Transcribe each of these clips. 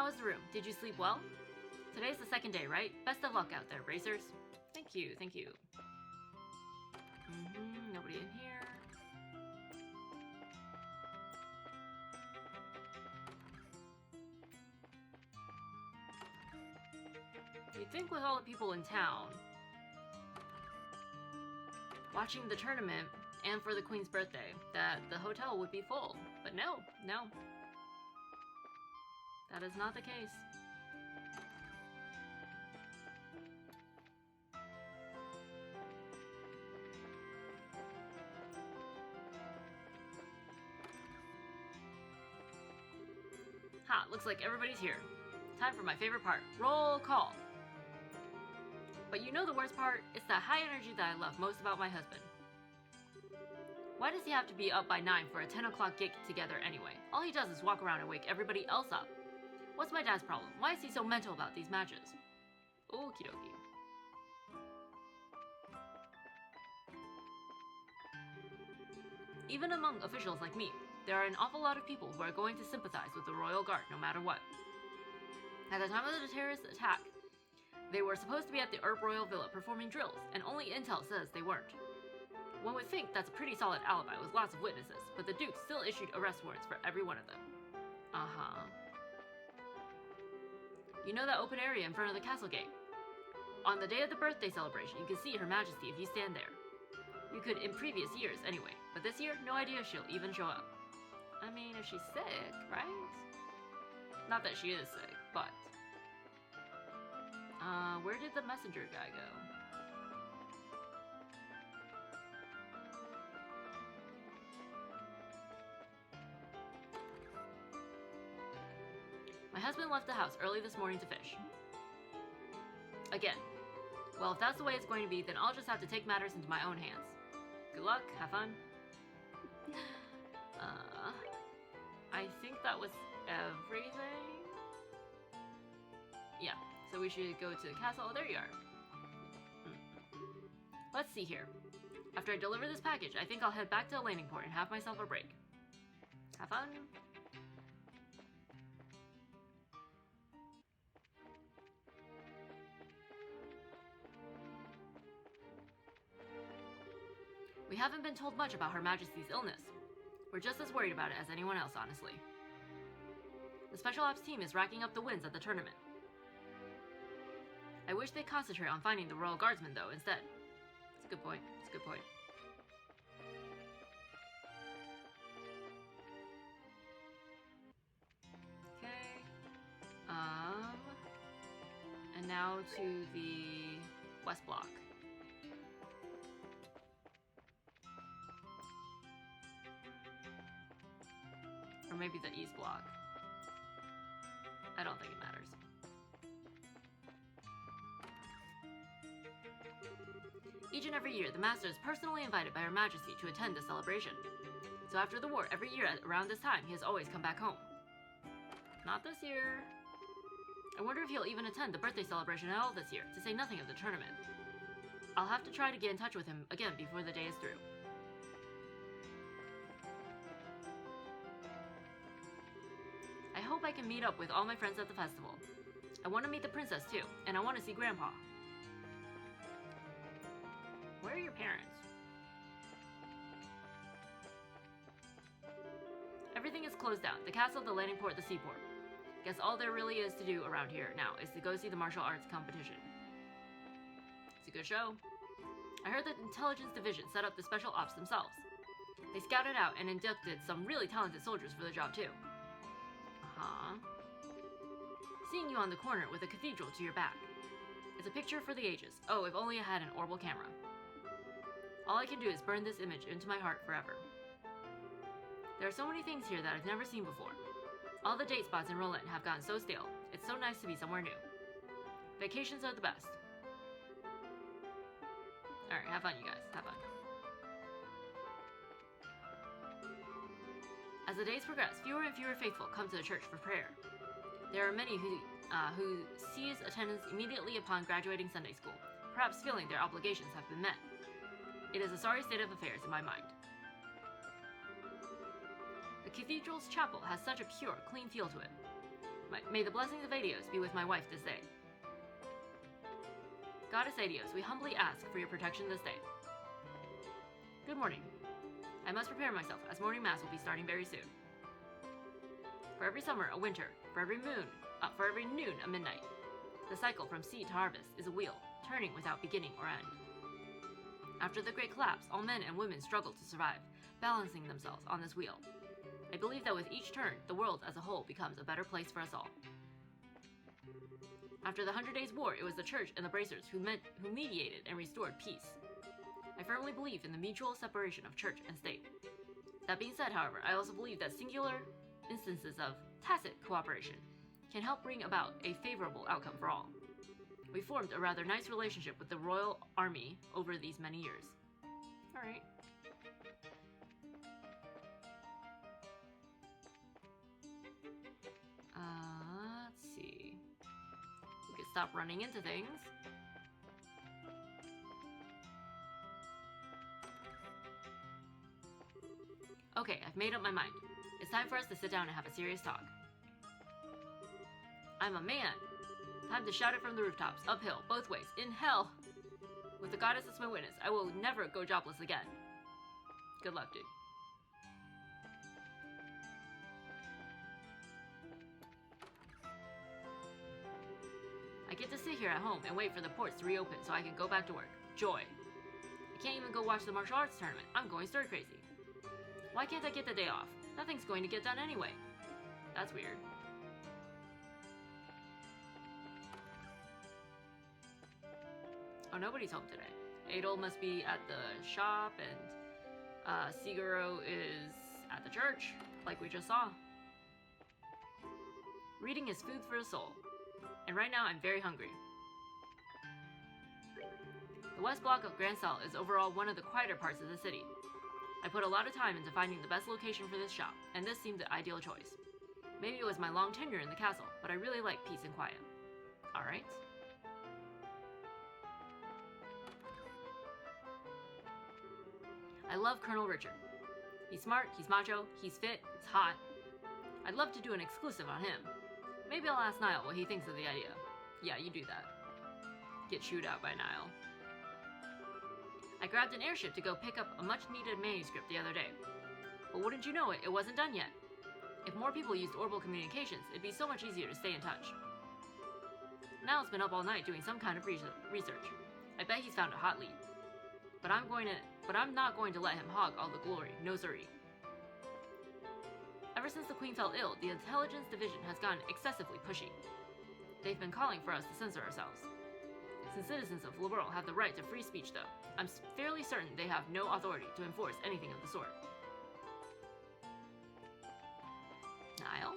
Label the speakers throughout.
Speaker 1: How was the room? Did you sleep well? Today's the second day, right? Best of luck out there, racers. Thank you, thank you. Nobody in here. You'd think with all the people in town watching the tournament and for the Queen's birthday that the hotel would be full, but no. That is not the case. Ha, looks like everybody's here. Time for my favorite part, roll call. But you know the worst part? It's that high energy that I love most about my husband. Why does he have to be up by 9 for a 10 o'clock get together anyway? All he does is walk around and wake everybody else up. What's my dad's problem? Why is he so mental about these matches? Okie dokie. Even among officials like me, there are an awful lot of people who are going to sympathize with the Royal Guard no matter what. At the time of the terrorist attack, they were supposed to be at the Erb Royal Villa performing drills, and only intel says they weren't. One would think that's a pretty solid alibi with lots of witnesses, but the Duke still issued arrest warrants for every one of them. You know that open area in front of the castle gate? On the day of the birthday celebration, you can see Her Majesty if you stand there. You could in previous years anyway, but this year, no idea if she'll even show up. I mean, if she's sick, right? Not that she is sick, but... where did the messenger guy go? My husband left the house early this morning to fish. Again. Well, if that's the way it's going to be, then I'll just have to take matters into my own hands. Good luck, have fun. I think that was everything. Yeah, so we should go to the castle. Oh, there you are. Let's see here. After I deliver this package, I think I'll head back to the landing port and have myself a break. Have fun. We haven't been told much about Her Majesty's illness. We're just as worried about it as anyone else, honestly. The Special Ops team is racking up the wins at the tournament. I wish they'd concentrate on finding the Royal Guardsmen, though, instead. It's a good point. It's a good point. Okay. And now to the West Block. Or maybe the East Block. I don't think it matters. Each and every year, the Master is personally invited by Her Majesty to attend the celebration. So after the war, every year around this time, he has always come back home. Not this year. I wonder if he'll even attend the birthday celebration at all this year, to say nothing of the tournament. I'll have to try to get in touch with him again before the day is through. I hope I can meet up with all my friends at the festival. I want to meet the princess too, and I want to see Grandpa. Where are your parents? Everything is closed down. The castle, the landing port, the seaport. Guess all there really is to do around here now is to go see the martial arts competition. It's a good show. I heard the intelligence division set up the special ops themselves. They scouted out and inducted some really talented soldiers for the job too. Seeing you on the corner with a cathedral to your back. It's a picture for the ages. Oh, if only I had an orbital camera. All I can do is burn this image into my heart forever. There are so many things here that I've never seen before. All the date spots in Roland have gotten so stale. It's so nice to be somewhere new. Vacations are the best. Alright, have fun, you guys. Have fun. As the days progress, fewer and fewer faithful come to the church for prayer. There are many who cease attendance immediately upon graduating Sunday school, perhaps feeling their obligations have been met. It is a sorry state of affairs in my mind. The cathedral's chapel has such a pure, clean feel to it. May the blessings of Adios be with my wife this day. Goddess Adios, we humbly ask for your protection this day. Good morning. I must prepare myself, as morning mass will be starting very soon. For every summer, a winter. For every noon, a midnight. The cycle from seed to harvest is a wheel, turning without beginning or end. After the Great Collapse, all men and women struggled to survive, balancing themselves on this wheel. I believe that with each turn, the world as a whole becomes a better place for us all. After the 100 Days' War, it was the Church and the Bracers who mediated and restored peace. I firmly believe in the mutual separation of church and state. That being said, however, I also believe that singular instances of tacit cooperation can help bring about a favorable outcome for all. We formed a rather nice relationship with the Royal Army over these many years. Alright. Let's see. We could stop running into things. Okay, I've made up my mind. It's time for us to sit down and have a serious talk. I'm a man. Time to shout it from the rooftops, uphill, both ways, in hell. With the goddess as my witness, I will never go jobless again. Good luck, dude. I get to sit here at home and wait for the ports to reopen so I can go back to work. Joy. I can't even go watch the martial arts tournament. I'm going stir crazy. Why can't I get the day off? Nothing's going to get done anyway. That's weird. Oh, nobody's home today. Adol must be at the shop, and Siguro is at the church, like we just saw. Reading is food for the soul. And right now, I'm very hungry. The west block of Grancel is overall one of the quieter parts of the city. I put a lot of time into finding the best location for this shop, and this seemed the ideal choice. Maybe it was my long tenure in the castle, but I really like peace and quiet. Alright. I love Colonel Richard. He's smart, he's macho, he's fit, he's hot. I'd love to do an exclusive on him. Maybe I'll ask Niall what he thinks of the idea. Yeah, you do that. Get chewed out by Niall. I grabbed an airship to go pick up a much-needed manuscript the other day. But wouldn't you know it, it wasn't done yet. If more people used orbital communications, it'd be so much easier to stay in touch. Niall's been up all night doing some kind of research. I bet he's found a hot lead. But I'm not going to let him hog all the glory, no siree. Ever since the Queen fell ill, the Intelligence Division has gotten excessively pushy. They've been calling for us to censor ourselves. Since citizens of the world have the right to free speech, though, I'm fairly certain they have no authority to enforce anything of the sort. Niall?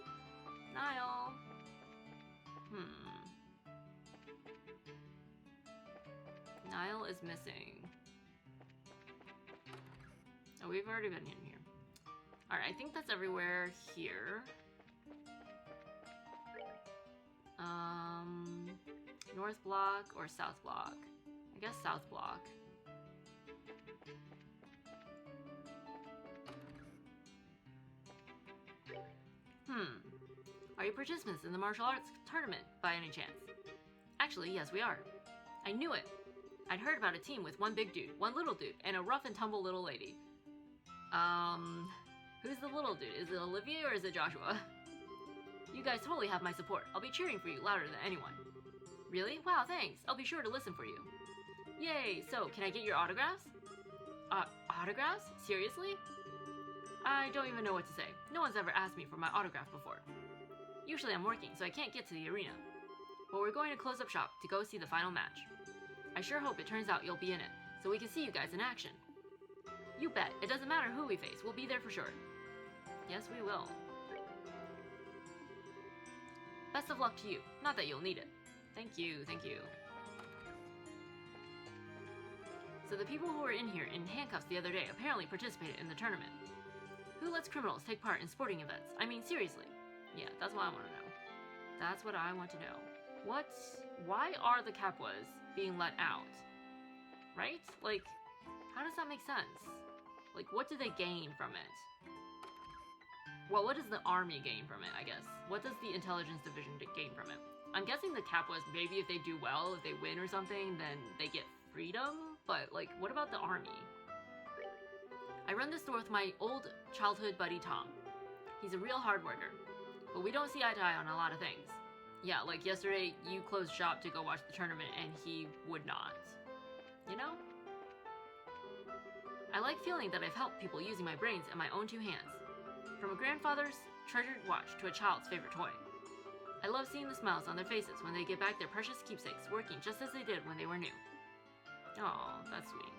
Speaker 1: Niall? Niall is missing. Oh, we've already been in here. Alright, I think that's everywhere here. North block or south block? I guess south block. Are you participants in the martial arts tournament by any chance? Actually, yes, we are. I knew it. I'd heard about a team with one big dude, one little dude, and a rough and tumble little lady. Who's the little dude? Is it Olivia or is it Joshua? You guys totally have my support. I'll be cheering for you louder than anyone. Really? Wow, thanks. I'll be sure to listen for you. Yay! So, can I get your autographs? Autographs? Seriously? I don't even know what to say. No one's ever asked me for my autograph before. Usually I'm working, so I can't get to the arena. But we're going to close up shop to go see the final match. I sure hope it turns out you'll be in it, so we can see you guys in action. You bet. It doesn't matter who we face. We'll be there for sure. Yes, we will. Best of luck to you. Not that you'll need it. Thank you, thank you. So the people who were in here in handcuffs the other day apparently participated in the tournament. Who lets criminals take part in sporting events? I mean, seriously. Yeah, that's what I want to know. That's what I want to know. Why are the Capuas being let out? Right? Like, how does that make sense? Like, what do they gain from it? Well, what does the army gain from it, I guess? What does the intelligence division gain from it? I'm guessing the cap was maybe if they do well, if they win or something, then they get freedom? But, like, what about the army? I run this store with my old childhood buddy Tom. He's a real hard worker, but we don't see eye to eye on a lot of things. Yeah, like yesterday, you closed shop to go watch the tournament and he would not. You know? I like feeling that I've helped people using my brains and my own two hands. From a grandfather's treasured watch to a child's favorite toy. I love seeing the smiles on their faces when they get back their precious keepsakes working just as they did when they were new. Aw, that's sweet.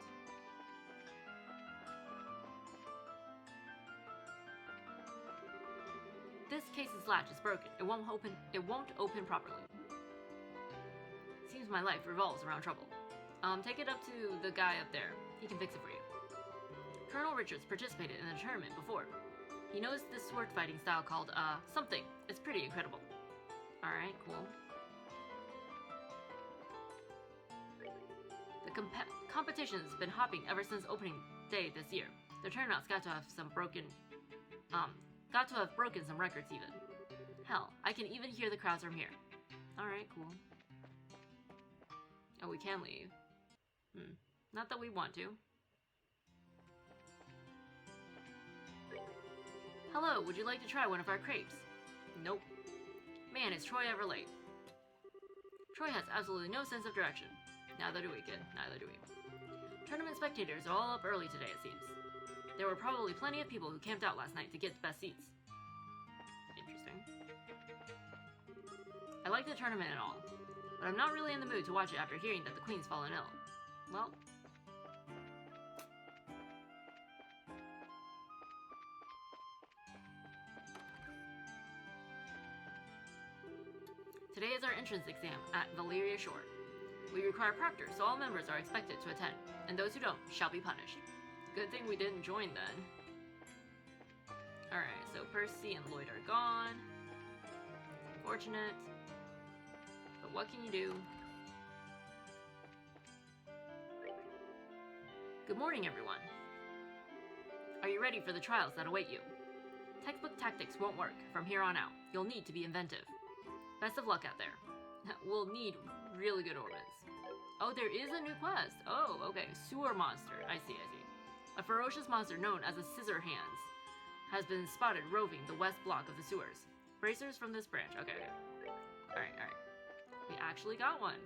Speaker 1: This case's latch is broken. It won't open properly. Seems my life revolves around trouble. Take it up to the guy up there. He can fix it for you. Colonel Richards participated in the tournament before. He knows this sword fighting style called, something. It's pretty incredible. Alright, cool. The competition's been hopping ever since opening day this year. The turnout's got to have broken some records even. Hell, I can even hear the crowds from here. Alright, cool. Oh, we can leave. Not that we want to. Hello, would you like to try one of our crepes? Nope. Man, is Troy ever late. Troy has absolutely no sense of direction. Neither do we, kid. Neither do we. Tournament spectators are all up early today, it seems. There were probably plenty of people who camped out last night to get the best seats. Interesting. I like the tournament and all, but I'm not really in the mood to watch it after hearing that the Queen's fallen ill. Well... Today is our entrance exam at Valyria Shore. We require proctors, so all members are expected to attend, and those who don't shall be punished. Good thing we didn't join then. Alright, so Percy and Lloyd are gone. Unfortunate. But what can you do? Good morning, everyone. Are you ready for the trials that await you? Textbook tactics won't work from here on out. You'll need to be inventive. Best of luck out there. We'll need really good orbits. Oh, there is a new quest. Oh, okay. Sewer monster. I see. A ferocious monster known as the Scissor Hands has been spotted roving the west block of the sewers. Bracers from this branch. Okay. Alright. We actually got one.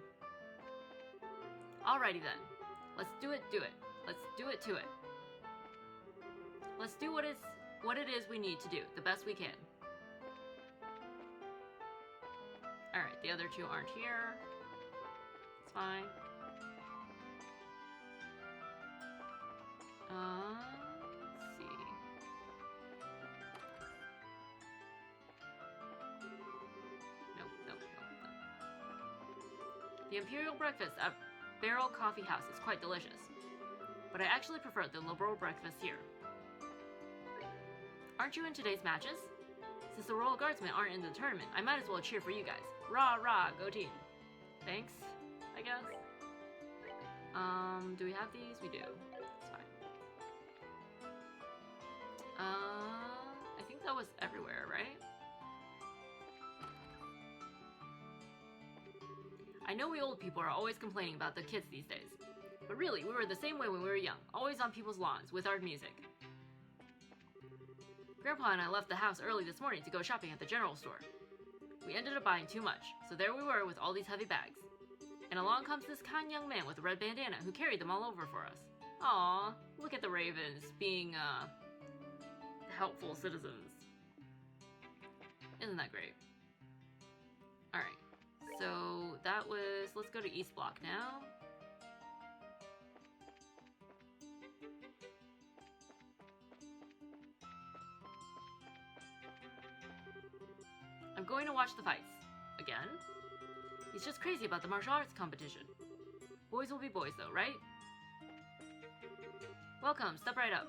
Speaker 1: Alrighty then. Let's do it. Let's do it to it. Let's do what it is we need to do, the best we can. Alright, the other two aren't here. It's fine. Let's see. Nope. The Imperial breakfast at Barrel Coffee House is quite delicious, but I actually prefer the liberal breakfast here. Aren't you in today's matches? Since the Royal Guardsmen aren't in the tournament, I might as well cheer for you guys. Rah, rah, go team. Thanks, I guess. Do we have these? We do. It's fine. I think that was everywhere, right? I know we old people are always complaining about the kids these days. But really, we were the same way when we were young, always on people's lawns with our music. Grandpa and I left the house early this morning to go shopping at the general store. We ended up buying too much, so there we were with all these heavy bags. And along comes this kind young man with a red bandana who carried them all over for us. Aww, look at the Ravens being, helpful citizens. Isn't that great? Alright, so that was... Let's go to East Block now. I'm going to watch the fights. Again? He's just crazy about the martial arts competition. Boys will be boys though, right? Welcome, step right up.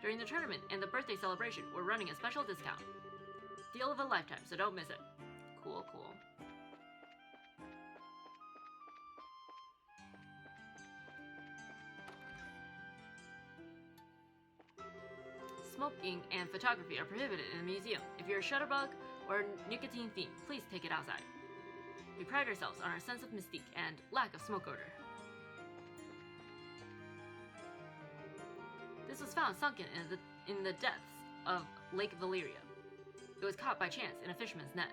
Speaker 1: During the tournament and the birthday celebration, we're running a special discount. Deal of a lifetime, so don't miss it. Cool. Smoking and photography are prohibited in the museum. If you're a shutterbug or nicotine fiend, please take it outside. We pride ourselves on our sense of mystique and lack of smoke odor. This was found sunken in the depths of Lake Valeria. It was caught by chance in a fisherman's net.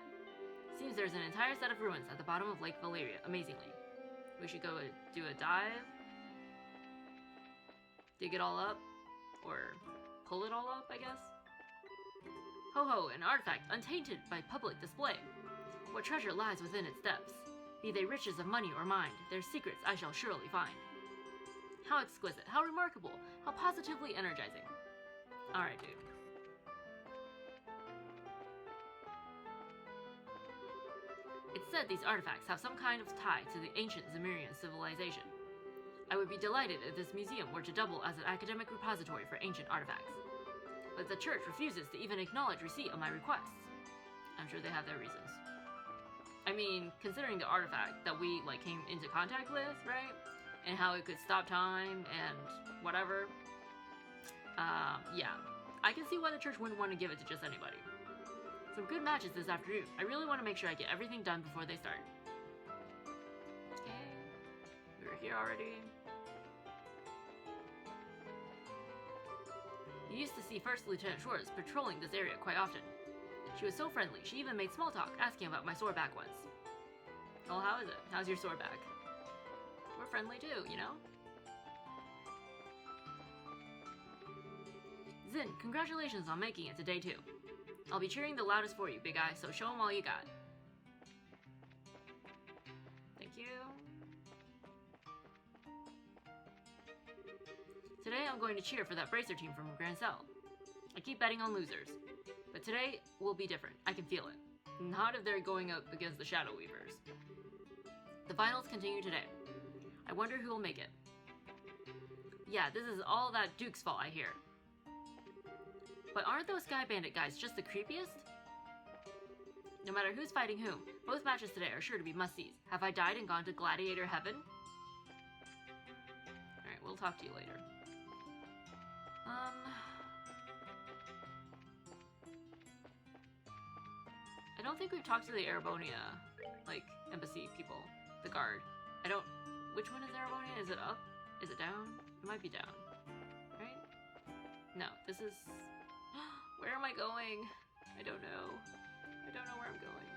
Speaker 1: Seems there's an entire set of ruins at the bottom of Lake Valeria, amazingly. We should go do a dive. Dig it all up. Or pull it all up, I guess? Ho ho, an artifact untainted by public display. What treasure lies within its depths? Be they riches of money or mind, their secrets I shall surely find. How exquisite, how remarkable, how positively energizing. Alright, dude. It's said these artifacts have some kind of tie to the ancient Zemurian civilization. I would be delighted if this museum were to double as an academic repository for ancient artifacts. But the church refuses to even acknowledge receipt of my requests. I'm sure they have their reasons. I mean, considering the artifact that we, came into contact with, right? And how it could stop time and whatever. Yeah. I can see why the church wouldn't want to give it to just anybody. Some good matches this afternoon. I really want to make sure I get everything done before they start. Okay. We were here already. You used to see First Lieutenant Schwartz patrolling this area quite often. She was so friendly, she even made small talk, asking about my sore back once. Well, how is it? How's your sore back? We're friendly too, you know? Zin, congratulations on making it to day 2. I'll be cheering the loudest for you, Big Eye, so show 'em all you got. Thank you. Today I'm going to cheer for that bracer team from Grancel. I keep betting on losers. But today will be different. I can feel it. Not if they're going up against the Shadow Weavers. The finals continue today. I wonder who will make it. Yeah, this is all that Duke's fault, I hear. But aren't those Sky Bandit guys just the creepiest? No matter who's fighting whom, both matches today are sure to be must-sees. Have I died and gone to Gladiator Heaven? Alright, we'll talk to you later. I don't think we've talked to the Erebonia, embassy people. The guard. Which one is Erebonia? Is it up? Is it down? It might be down. Right? No, this is... Where am I going? I don't know. I don't know where I'm going.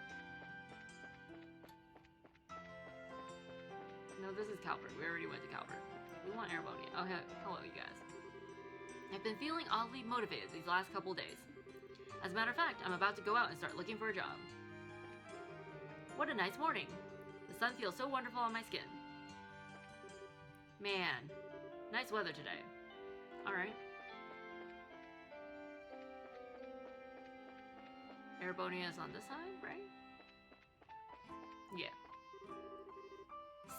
Speaker 1: No, this is Calvert. We already went to Calvert. We want Erebonia. Oh, hello, you guys. I've been feeling oddly motivated these last couple days. As a matter of fact, I'm about to go out and start looking for a job. What a nice morning. The sun feels so wonderful on my skin. Man, nice weather today. Alright. Erebonia is on this side, right? Yeah.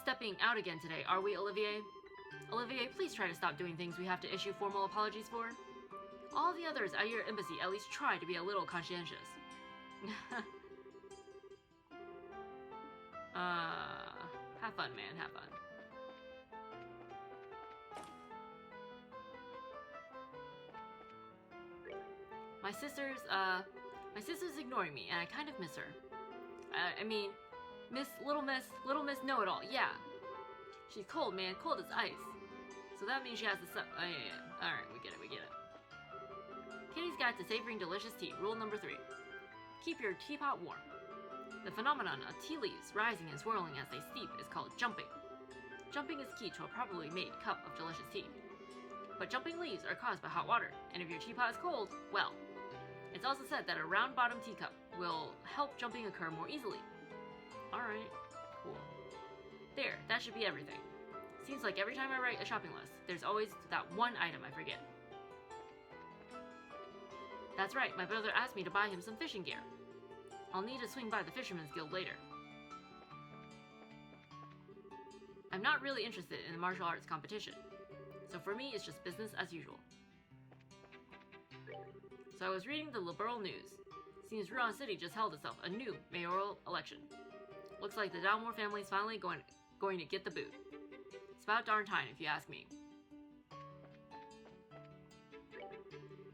Speaker 1: Stepping out again today, are we, Olivier? Olivier, please try to stop doing things we have to issue formal apologies for. All the others at your embassy at least try to be a little conscientious. Have fun, man, have fun. My sister's ignoring me, and I kind of miss her. I mean, Little Miss Know-It-All, yeah. She's cold, man, cold as ice. So that means she has to suck. Oh, yeah. Alright, we get it. Kitty's Guide to Savoring Delicious Tea, rule number 3. Keep your teapot warm. The phenomenon of tea leaves rising and swirling as they steep is called jumping. Jumping is key to a properly made cup of delicious tea. But jumping leaves are caused by hot water, and if your teapot is cold, well. It's also said that a round-bottomed teacup will help jumping occur more easily. Alright, cool. There, that should be everything. Seems like every time I write a shopping list, there's always that one item I forget. That's right, my brother asked me to buy him some fishing gear. I'll need to swing by the Fisherman's Guild later. I'm not really interested in the martial arts competition, so for me it's just business as usual. So I was reading the liberal news. Seems Ruan City just held itself a new mayoral election. Looks like the Dalmore family's finally going to get the boot. It's about darn time if you ask me.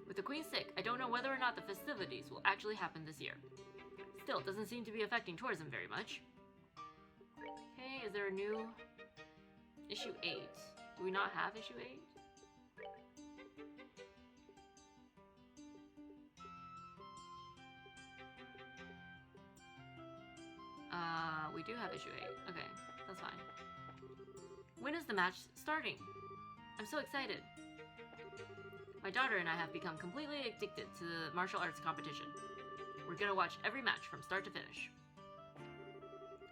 Speaker 1: With With the Queen sick, I don't know whether or not the festivities will actually happen this year. Still, it doesn't seem to be affecting tourism very much. Okay, is there a new... Issue 8. Do we not have issue 8? We do have issue 8. Okay, that's fine. When is the match starting? I'm so excited. My daughter and I have become completely addicted to the martial arts competition. We're gonna watch every match from start to finish.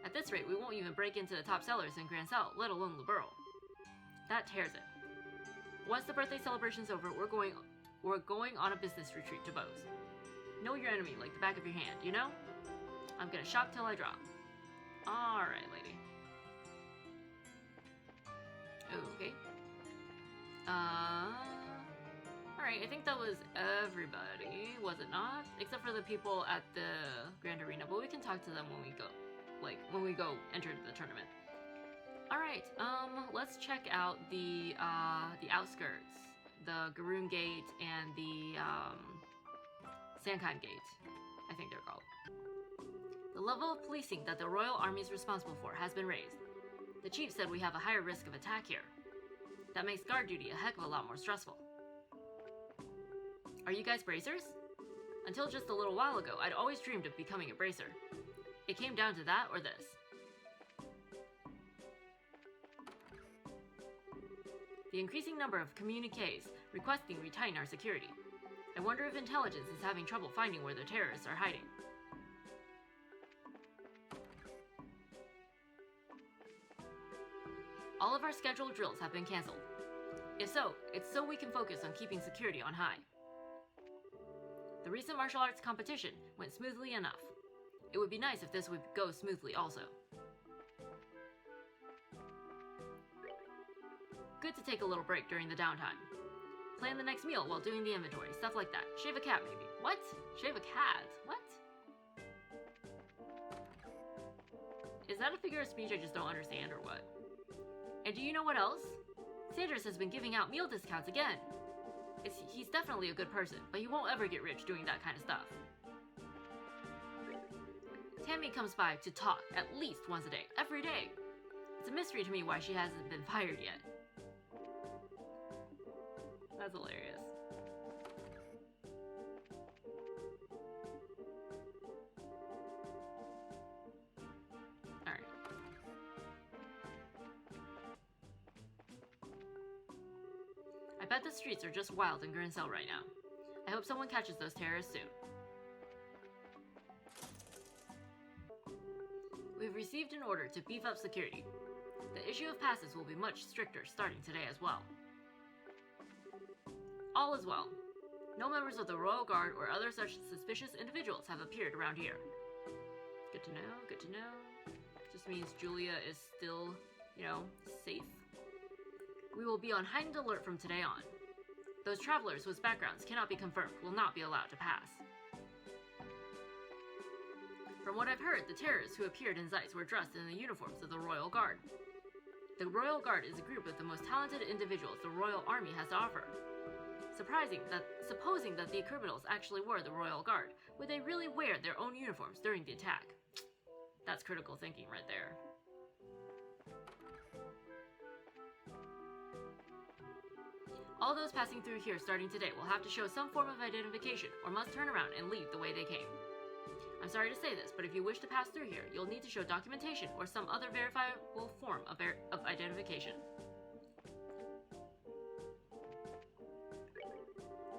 Speaker 1: At this rate, we won't even break into the top sellers in Grancel, let alone the borough. That tears it. Once the birthday celebration's over, we're going on a business retreat to Bose. Know your enemy like the back of your hand, you know? I'm gonna shop till I drop. Alright, lady. Okay. Alright, I think that was everybody, was it not? Except for the people at the Grand Arena, but we can talk to them when we go. Like, when we go enter the tournament. Alright, let's check out the outskirts. The Garoon Gate and the, Sankheim Gate, I think they're called. The level of policing that the Royal Army is responsible for has been raised. The chief said we have a higher risk of attack here. That makes guard duty a heck of a lot more stressful. Are you guys bracers? Until just a little while ago, I'd always dreamed of becoming a bracer. It came down to that or this. The increasing number of communiques requesting we tighten our security. I wonder if intelligence is having trouble finding where the terrorists are hiding. All of our scheduled drills have been cancelled. If so, it's so we can focus on keeping security on high. The recent martial arts competition went smoothly enough. It would be nice if this would go smoothly also. Good to take a little break during the downtime. Plan the next meal while doing the inventory, stuff like that. Shave a cat maybe. What? Shave a cat? What? Is that a figure of speech I just don't understand or what? And do you know what else? Sanders has been giving out meal discounts again. He's definitely a good person, but he won't ever get rich doing that kind of stuff. Tammy comes by to talk at least once a day, every day. It's a mystery to me why she hasn't been fired yet. That's hilarious. Alright. I bet the streets are just wild in Grancel right now. I hope someone catches those terrorists soon. We've received an order to beef up security. The issue of passes will be much stricter starting today as well. All is well. No members of the Royal Guard or other such suspicious individuals have appeared around here. Good to know, good to know. Just means Julia is still, safe. We will be on heightened alert from today on. Those travelers whose backgrounds cannot be confirmed will not be allowed to pass. From what I've heard, the terrorists who appeared in Zeiss were dressed in the uniforms of the Royal Guard. The Royal Guard is a group of the most talented individuals the Royal Army has to offer. Supposing that the criminals actually were the Royal Guard, would they really wear their own uniforms during the attack? That's critical thinking right there. All those passing through here starting today will have to show some form of identification or must turn around and leave the way they came. I'm sorry to say this, but if you wish to pass through here, you'll need to show documentation or some other verifiable form of identification.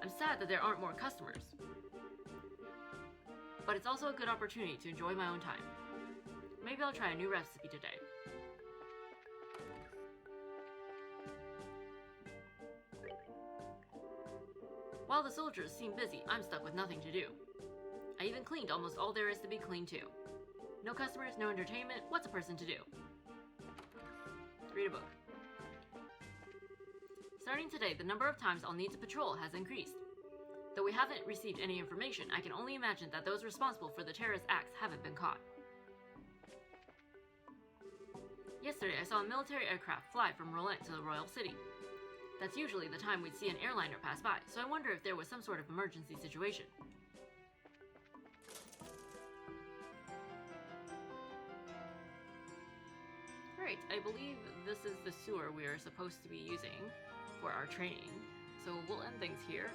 Speaker 1: I'm sad that there aren't more customers, but it's also a good opportunity to enjoy my own time. Maybe I'll try a new recipe today. While the soldiers seem busy, I'm stuck with nothing to do. I even cleaned almost all there is to be cleaned too. No customers, no entertainment, what's a person to do? Read a book. Starting today, the number of times I'll need to patrol has increased. Though we haven't received any information, I can only imagine that those responsible for the terrorist acts haven't been caught. Yesterday, I saw a military aircraft fly from Roland to the Royal City. That's usually the time we'd see an airliner pass by, so I wonder if there was some sort of emergency situation. Alright, I believe this is the sewer we are supposed to be using for our training, so we'll end things here,